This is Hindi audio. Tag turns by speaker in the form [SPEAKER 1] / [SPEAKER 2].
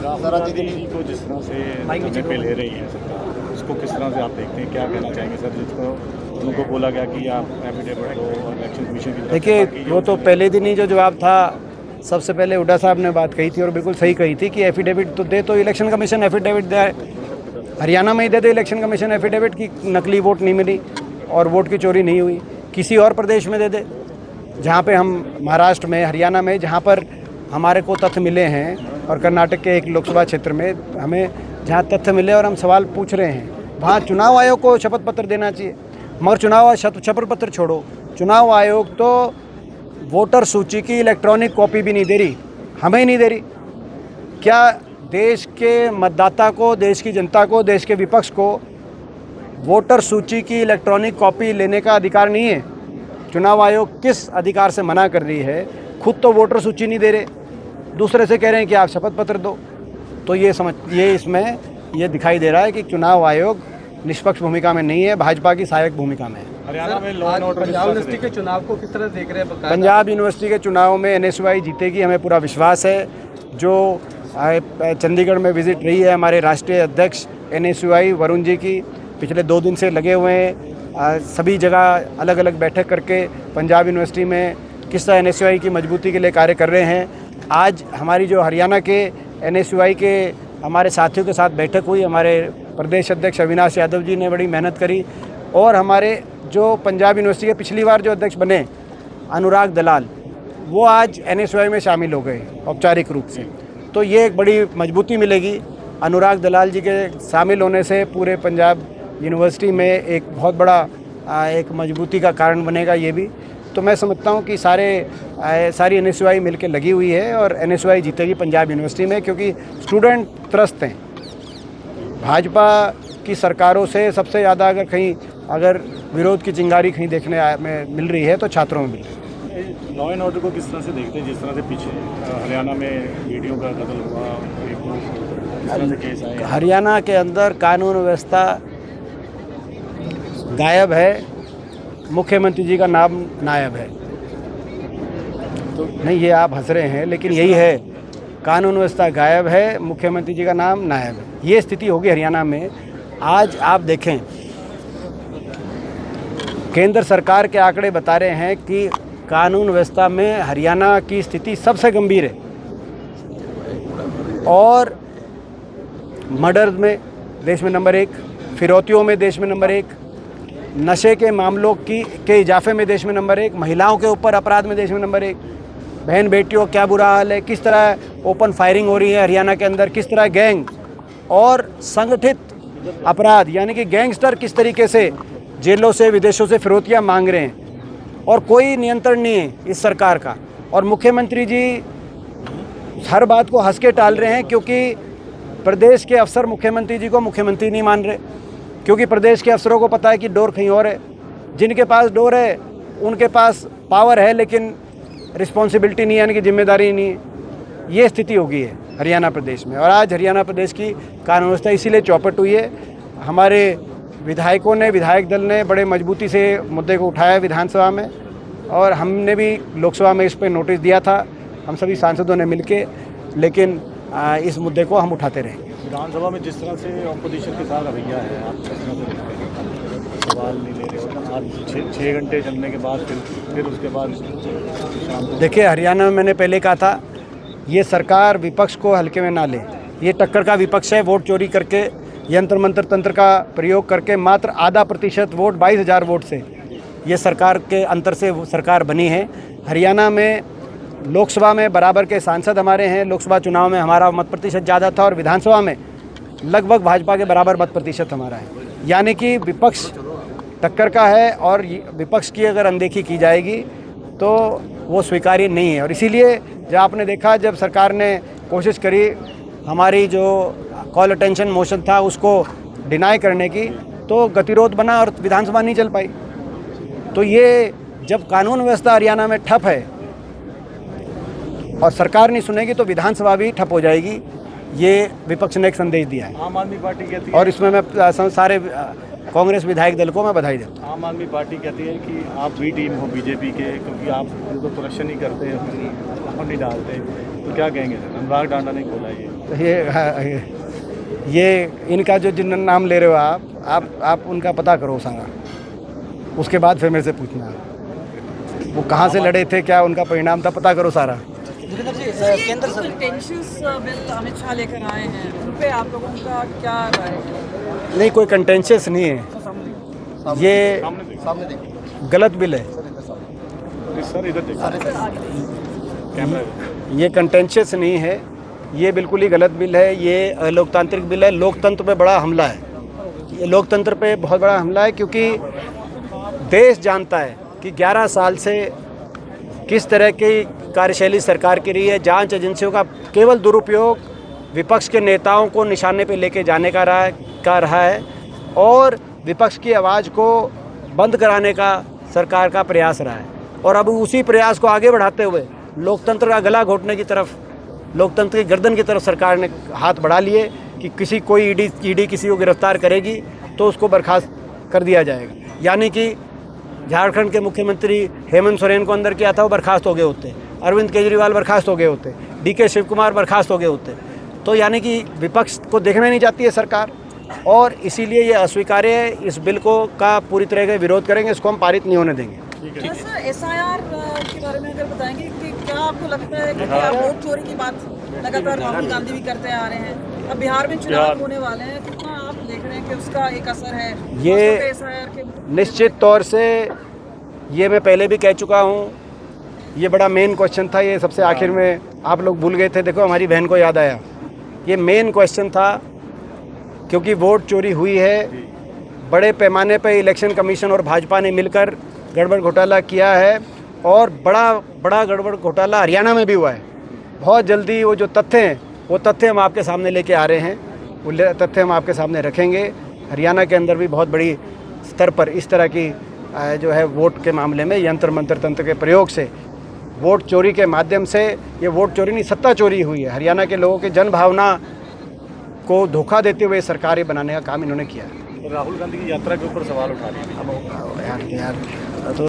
[SPEAKER 1] राहुल जी को जिस तरह से धरने पे ले रही है सरकार, उसको किस तरह से आप देखते हैं, क्या कहना चाहेंगे सर? जिसको उनको बोला गया कि आप एफिडेविट दो और इलेक्शन कमीशन की तरफ से
[SPEAKER 2] देखिए,
[SPEAKER 1] बाकी
[SPEAKER 2] वो तो पहले दिन ही जो जवाब था, सबसे पहले हुड्डा साहब ने बात कही थी और बिल्कुल सही कही थी कि एफिडेविट तो दे, तो इलेक्शन कमीशन एफिडेविट दे। हरियाणा में ही दे दे इलेक्शन कमीशन एफिडेविट की नकली वोट नहीं मिली और वोट की चोरी नहीं हुई। किसी और प्रदेश में दे दे, जहाँ पे हम महाराष्ट्र में, हरियाणा में, जहाँ पर हमारे को तथ्य मिले हैं, और कर्नाटक के एक लोकसभा क्षेत्र में हमें जहाँ तथ्य मिले और हम सवाल पूछ रहे हैं, वहाँ चुनाव आयोग को शपथ पत्र देना चाहिए। मगर शपथ पत्र छोड़ो, चुनाव आयोग तो वोटर सूची की इलेक्ट्रॉनिक कॉपी भी नहीं दे रही, हमें ही नहीं दे रही। क्या देश के मतदाता को, देश की जनता को, देश के विपक्ष को वोटर सूची की इलेक्ट्रॉनिक कॉपी लेने का अधिकार नहीं है? चुनाव आयोग किस अधिकार से मना कर रही है? खुद तो वोटर सूची नहीं दे रहे, दूसरे से कह रहे हैं कि आप शपथ पत्र दो। तो ये इसमें ये दिखाई दे रहा है कि चुनाव आयोग निष्पक्ष भूमिका में नहीं है, भाजपा की सहायक भूमिका में है।
[SPEAKER 1] हरियाणा में law and order
[SPEAKER 3] Punjab university के चुनाव को किस तरह देख रहे हैं?
[SPEAKER 2] पंजाब यूनिवर्सिटी के चुनाव में एनएसयूआई जीतेगी, हमें पूरा विश्वास है। जो चंडीगढ़ में विजिट रही है हमारे राष्ट्रीय अध्यक्ष एनएसयूआई वरुण जी की, पिछले 2 दिन से लगे हुए हैं, सभी जगह अलग अलग बैठक करके पंजाब यूनिवर्सिटी में किस तरह एनएसयूआई की मजबूती के लिए कार्य कर रहे हैं। आज हमारी जो हरियाणा के एनएसयूआई के हमारे साथियों के साथ बैठक हुई, हमारे प्रदेश अध्यक्ष अविनाश यादव जी ने बड़ी मेहनत करी, और हमारे जो पंजाब यूनिवर्सिटी के पिछली बार जो अध्यक्ष बने अनुराग दलाल, वो आज एनएसयूआई में शामिल हो गए औपचारिक रूप से। तो ये एक बड़ी मजबूती मिलेगी अनुराग दलाल जी के शामिल होने से। पूरे पंजाब यूनिवर्सिटी में एक बहुत बड़ा एक मजबूती का कारण बनेगा ये भी। तो मैं समझता हूँ कि सारी एनएसयूआई मिलकर लगी हुई है और एनएसयूआई जीतेगी पंजाब यूनिवर्सिटी में, क्योंकि स्टूडेंट त्रस्त हैं। भाजपा की सरकारों से सबसे ज़्यादा अगर विरोध की चिंगारी कहीं देखने में मिल रही है तो छात्रों में मिल रही है।
[SPEAKER 1] लॉ एंड ऑर्डर को किस तरह से देखते हैं? जिस तरह से पीछे हरियाणा में वीडियो का कत्ल हुआ, किस तरह से केस आए?
[SPEAKER 2] हरियाणा के अंदर कानून व्यवस्था गायब है, मुख्यमंत्री जी का नाम नायब है। तो नहीं, ये आप हंस रहे हैं, लेकिन यही है, कानून व्यवस्था गायब है, मुख्यमंत्री जी का नाम नायब है। ये स्थिति होगी हरियाणा में। आज आप देखें, केंद्र सरकार के आंकड़े बता रहे हैं कि कानून व्यवस्था में हरियाणा की स्थिति सबसे गंभीर है, और मर्डर में देश में नंबर 1, फिरौतियों में देश में नंबर 1, नशे के मामलों के इजाफे में देश में नंबर 1, महिलाओं के ऊपर अपराध में देश में नंबर 1, बहन बेटियों क्या बुरा हाल है, किस तरह ओपन फायरिंग हो रही है हरियाणा के अंदर, किस तरह गैंग और संगठित अपराध यानी कि गैंगस्टर किस तरीके से जेलों से, विदेशों से फिरौतियाँ मांग रहे हैं, और कोई नियंत्रण नहीं है इस सरकार का। और मुख्यमंत्री जी हर बात को हंस के टाल रहे हैं, क्योंकि प्रदेश के अफसर मुख्यमंत्री जी को मुख्यमंत्री नहीं मान रहे, क्योंकि प्रदेश के अफसरों को पता है कि डोर कहीं और है। जिनके पास डोर है उनके पास पावर है, लेकिन रिस्पॉन्सिबिलिटी नहीं है, यानी कि जिम्मेदारी नहीं है। ये स्थिति हो गई है हरियाणा प्रदेश में, और आज हरियाणा प्रदेश की कानून व्यवस्था इसीलिए चौपट हुई है। हमारे विधायकों ने, विधायक दल ने बड़े मजबूती से मुद्दे को उठाया विधानसभा में, और हमने भी लोकसभा में इस पर नोटिस दिया था, हम सभी सांसदों ने मिलके, लेकिन इस मुद्दे को हम उठाते रहेंगे।
[SPEAKER 1] विधानसभा में जिस तरह से ऑपोजिशन के साथ रवैया है, आप किस तरह से देखते हैं? सवाल नहीं ले रहे हो, आज 6 घंटे चलने के बाद फिर उसके बाद शाम को।
[SPEAKER 2] देखिए, हरियाणा में मैंने पहले कहा था, ये सरकार विपक्ष को हल्के में ना ले। ये टक्कर का विपक्ष है, वोट चोरी करके, यंत्र मंत्र तंत्र का प्रयोग करके मात्र आधा % वोट, 22,000 वोट से ये सरकार के अंतर से सरकार बनी है। हरियाणा में लोकसभा में बराबर के सांसद हमारे हैं, लोकसभा चुनाव में हमारा मत प्रतिशत ज़्यादा था, और विधानसभा में लगभग भाजपा के बराबर मत प्रतिशत हमारा है। यानी कि विपक्ष टक्कर का है, और विपक्ष की अगर अनदेखी की जाएगी तो वो स्वीकार्य नहीं है। और इसीलिए जब आपने देखा, जब सरकार ने कोशिश करी हमारी जो कॉल अटेंशन मोशन था उसको डिनाई करने की, तो गतिरोध बना और विधानसभा नहीं चल पाई। तो ये जब कानून व्यवस्था हरियाणा में ठप है और सरकार नहीं सुनेगी, तो विधानसभा भी ठप हो जाएगी। ये विपक्ष ने एक संदेश दिया है।
[SPEAKER 1] आम आदमी पार्टी कहती है,
[SPEAKER 2] और इसमें मैं सारे कांग्रेस विधायक दल को मैं बधाई देता हूँ।
[SPEAKER 1] आम आदमी पार्टी कहती है कि आप भी टीम हो बीजेपी के, क्योंकि आप उनको प्रदर्शन नहीं करते, नहीं डालते, तो क्या कहेंगे सर? अनुराग डांडा ने बोला ये।
[SPEAKER 2] ये इनका जो जिन नाम ले रहे हो आप उनका पता करो सारा, उसके बाद फिर मेरे से पूछना वो कहाँ से लड़े थे, क्या उनका परिणाम था, पता करो सारा।
[SPEAKER 4] केंद्र कंटेंशियस बिल अमित शाह लेकर आए हैं, उन पे आप लोगों का क्या राय है?
[SPEAKER 2] नहीं, कोई कंटेंशियस नहीं है, ये गलत बिल है,
[SPEAKER 1] सर इधर देखिए, कैमरा
[SPEAKER 2] ये कंटेंशियस नहीं है, ये बिल्कुल ही गलत बिल है, ये अलोकतांत्रिक बिल है, लोकतंत्र पे बड़ा हमला है, ये लोकतंत्र पे बहुत बड़ा हमला है, क्योंकि देश जानता है कि 11 साल से किस तरह की कार्यशैली सरकार की रही है। जांच एजेंसियों का केवल दुरुपयोग विपक्ष के नेताओं को निशाने पे लेके जाने का रहा है और विपक्ष की आवाज़ को बंद कराने का सरकार का प्रयास रहा है। और अब उसी प्रयास को आगे बढ़ाते हुए लोकतंत्र का गला घोटने की तरफ, लोकतंत्र की गर्दन की तरफ सरकार ने हाथ बढ़ा लिए कि कोई ईडी किसी को गिरफ्तार करेगी तो उसको बर्खास्त कर दिया जाएगा। यानी कि झारखंड के मुख्यमंत्री हेमंत सोरेन को अंदर किया था, वो बर्खास्त हो गए होते, अरविंद केजरीवाल बर्खास्त हो गए होते, डीके शिव कुमार बर्खास्त हो गए होते। तो यानी कि विपक्ष को देखना नहीं चाहती है सरकार, और इसीलिए ये अस्वीकार्य है। इस बिल को का पूरी तरह से विरोध करेंगे, इसको हम पारित नहीं होने देंगे।
[SPEAKER 4] सर SIR के बारे में अगर बताएंगे कि क्या आपको लगता है कि क्या वोट चोरी की बात लगातार राहुल गांधी भी करते आ रहे हैं, अब बिहार में चुनाव होने वाले हैं, कितना आप देख रहे हैं कि उसका एक असर है
[SPEAKER 2] ये
[SPEAKER 4] SIR के?
[SPEAKER 2] निश्चित तौर से, ये मैं पहले भी कह चुका हूँ, ये बड़ा मेन क्वेश्चन था, ये सबसे आखिर में आप लोग भूल गए थे। देखो हमारी बहन को याद आया, ये मेन क्वेश्चन था, क्योंकि वोट चोरी हुई है, बड़े पैमाने पर इलेक्शन कमीशन और भाजपा ने मिलकर गड़बड़ घोटाला किया है, और बड़ा गड़बड़ घोटाला हरियाणा में भी हुआ है। बहुत जल्दी वो जो तथ्य हैं, वो तथ्य हम आपके सामने लेके आ रहे हैं, वो तथ्य हम आपके सामने रखेंगे। हरियाणा के अंदर भी बहुत बड़ी स्तर पर इस तरह की जो है वोट के मामले में यंत्र मंत्र तंत्र के प्रयोग से, वोट चोरी के माध्यम से, ये वोट चोरी नहीं सत्ता चोरी हुई है। हरियाणा के लोगों की जन भावना को धोखा देते हुए सरकारें बनाने का काम इन्होंने किया है।
[SPEAKER 1] राहुल गांधी की यात्रा के ऊपर सवाल उठा दिए।
[SPEAKER 2] यार तो